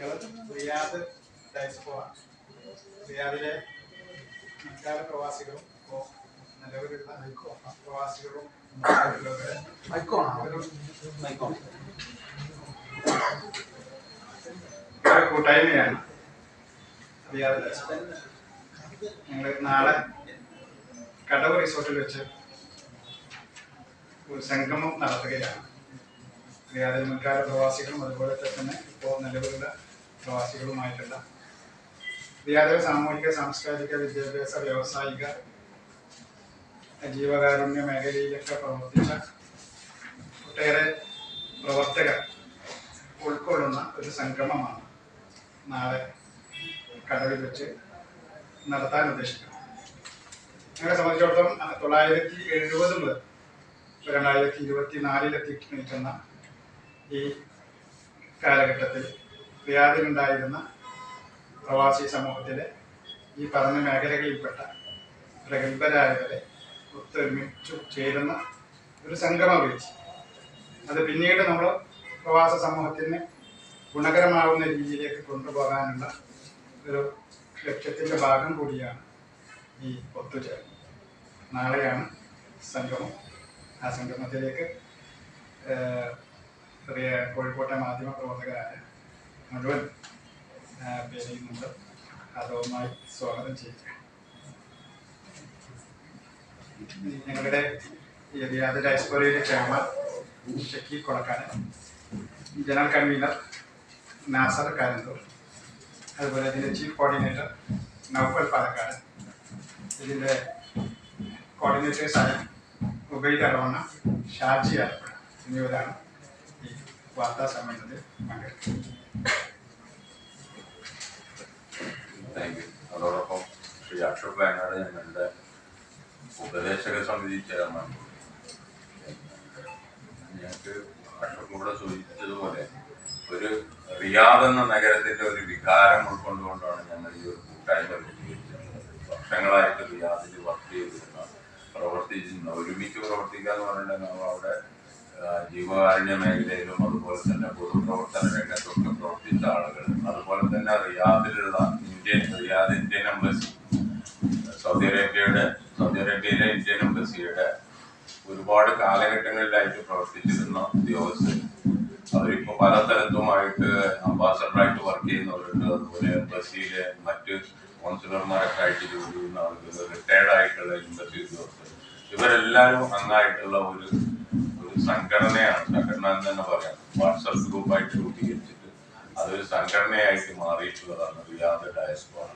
Riyadh diaspora, റിയാദിലെ മുൻകാല പ്രവാസികളും ഇപ്പോൾ നിലവിലുള്ള പ്രവാസികളും ഒരു കൂട്ടായ്മയാണ് റിയാദ് ഡയസ്പോറ. ഞങ്ങൾ നാളെ കടവ് റിസോർട്ടിൽ വെച്ച് ഒരു സംഗമം നടത്തുകയാണ്. റിയാദിലെ മുൻകാല പ്രവാസികളും അതുപോലെ തന്നെ ഇപ്പോൾ നിലവിലുള്ള പ്രവാസികളുമായിട്ടുള്ള റിയാദിലെ സാമൂഹിക സാംസ്കാരിക വിദ്യാഭ്യാസ വ്യാവസായിക ജീവകാരുണ്യ മേഖലയിലൊക്കെ പ്രവർത്തിച്ച ഒട്ടേറെ പ്രവർത്തകർ ഉൾക്കൊള്ളുന്ന ഒരു സംഗമമാണ് നാളെ കടവിൽ വെച്ച് നടത്താൻ ഉദ്ദേശിക്കുന്നത്. ഞങ്ങളെ സംബന്ധിച്ചിടത്തോളം 1970 മുതൽ 2024 നിൽക്കുന്ന ഈ കാലഘട്ടത്തിൽ റിയാദിലുണ്ടായിരുന്ന പ്രവാസി സമൂഹത്തിലെ ഈ പറഞ്ഞ മേഖലകളിൽപ്പെട്ട പ്രഗത്ഭരായവരെ ഒത്തൊരുമിച്ചു ചേരുന്ന ഒരു സംഗമ വേദി. അത് പിന്നീട് നമ്മൾ പ്രവാസ സമൂഹത്തിന് ഗുണകരമാവുന്ന രീതിയിലേക്ക് കൊണ്ടുപോകാനുള്ള ഒരു ലക്ഷ്യത്തിൻ്റെ ഭാഗം കൂടിയാണ് ഈ ഒത്തുചേരൽ. നാളെയാണ് സംഗമം. ആ സംഗമത്തിലേക്ക് കോഴിക്കോട്ടെ മാധ്യമ പ്രവർത്തകരായ മുഴുവൻ പേരെയും നമ്മൾ ആദരവുമായി സ്വാഗതം ചെയ്യുക. ഞങ്ങളുടെ ഈ റിയാദ് ഡയസ്പോറയിലെ chairman Shakeel Kolakkaran, general convener Nasar Karanthur, അതുപോലെ ഇതിൻ്റെ ചീഫ് കോർഡിനേറ്റർ നൗഫൽ പാലക്കാട്, ഇതിൻ്റെ കോർഡിനേറ്റേഴ്സായ ഉബൈദ് അറവണ്ണ, ഷാജി ആലപ്പുഴ എന്നിവരാണ് ഈ വാർത്താ സമ്മേളനത്തിൽ പങ്കെടുക്കുന്നത്. Thank you. അതോടൊപ്പം ശ്രീ അക്ഷർ വയനാട് ഞങ്ങളുടെ ഉപദേശക സമിതി ചെയർമാൻ. ഞങ്ങൾക്ക് അക്ഷർ കൂടെ സൂചിപ്പിച്ചതുപോലെ ഒരു റിയാദ് എന്ന നഗരത്തിന്റെ ഒരു വികാരം ഉൾക്കൊണ്ടുകൊണ്ടാണ് ഞങ്ങൾ ഈ ഒരു കൂട്ടായ്മ രൂപീകരിച്ചത്. വർഷങ്ങളായിട്ട് റിയാദിൽ വർക്ക് ചെയ്തിരുന്ന ഒരുമിച്ച് പ്രവർത്തിക്കുക എന്ന് പറഞ്ഞിട്ടുണ്ടെങ്കിൽ നമ്മൾ അവിടെ ജീവകാരുണ്യ മേഖലയിലും അതുപോലെ തന്നെ പൊതുപ്രവർത്തന രംഗത്തൊക്കെ പ്രവർത്തിച്ച ആളുകൾ, അതുപോലെ തന്നെ റിയാദിലുള്ള റിയാദ് ഇന്ത്യൻ എംബസി, സൗദി അറേബ്യയിലെ ഇന്ത്യൻ എംബസിയുടെ ഒരുപാട് കാലഘട്ടങ്ങളിലായിട്ട് പ്രവർത്തിച്ചിരുന്ന ഉദ്യോഗസ്ഥർ, അവരിപ്പോൾ പല സ്ഥലത്തുമായിട്ട് അംബാസഡറായിട്ട് വർക്ക് ചെയ്യുന്നവരുണ്ട്. അതുപോലെ എംബസിയിലെ മറ്റ് കോൺസുലർമാരൊക്കെ ആയിട്ട് ജോലി ചെയ്യുന്ന ആളുകൾ, റിട്ടയർഡ് ആയിട്ടുള്ള എംബസി ഉദ്യോഗസ്ഥർ, ഇവരെല്ലാവരും അംഗമായിട്ടുള്ള ഒരു സംഘടനയാണ്. സംഘടന എന്ന് തന്നെ പറയാം. വാട്സപ്പ് ഗ്രൂപ്പായിട്ട് രൂപീകരിച്ചിട്ട് അതൊരു സംഘടനയായിട്ട് മാറിയിട്ടുള്ളതാണ് റിയാദ് ഡയസ്പോറ.